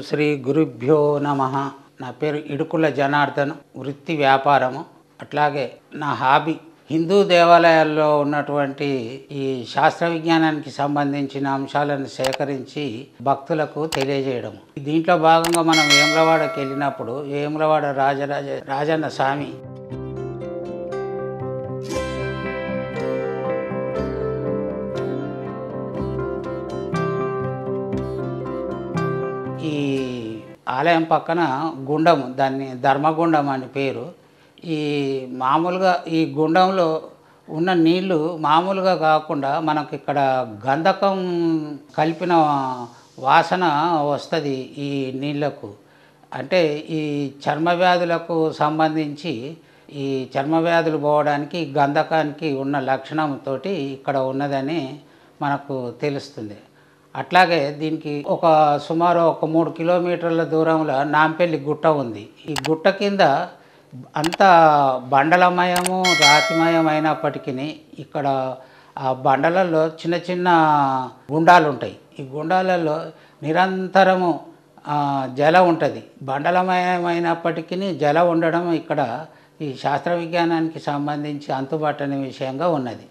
శ్రీ గురుభ్యో నమః. నా పేరు ఇడుకుల జనార్దన్. వృత్తి వ్యాపారము, అట్లాగే నా హాబీ హిందూ దేవాలయాల్లో ఉన్నటువంటి ఈ శాస్త్ర విజ్ఞానానికి సంబంధించిన అంశాలను సేకరించి భక్తులకు తెలియజేయడం. దీంట్లో భాగంగా మనం వేములవాడకి వెళ్ళినప్పుడు వేములవాడ రాజన్న స్వామి ఈ ఆలయం పక్కన గుండము, దాన్ని ధర్మగుండం అని పేరు. ఈ మామూలుగా ఈ గుండంలో ఉన్న నీళ్లు మామూలుగా కాకుండా మనకు ఇక్కడ గంధకం కలిపిన వాసన వస్తుంది ఈ నీళ్లకు. అంటే ఈ చర్మ వ్యాధులకు సంబంధించి ఈ చర్మ వ్యాధులు పోవడానికి గంధకానికి ఉన్న లక్షణంతో ఇక్కడ ఉన్నదని మనకు తెలుస్తుంది. అట్లాగే దీనికి సుమారు ఒక 3 కిలోమీటర్ల దూరంలో నాంపల్లి గుట్ట ఉంది. ఈ గుట్ట కింద అంతా బండలమయము, రాతిమయం అయినప్పటికీ ఇక్కడ ఆ బండలలో చిన్న చిన్న గుండాలు ఉంటాయి. ఈ గుండాలలో నిరంతరము జలం ఉంటుంది. బండలమయమైనప్పటికీ జలం ఉండడం ఇక్కడ ఈ శాస్త్ర విజ్ఞానానికి సంబంధించి అంతుబట్టని విషయంగా ఉన్నది.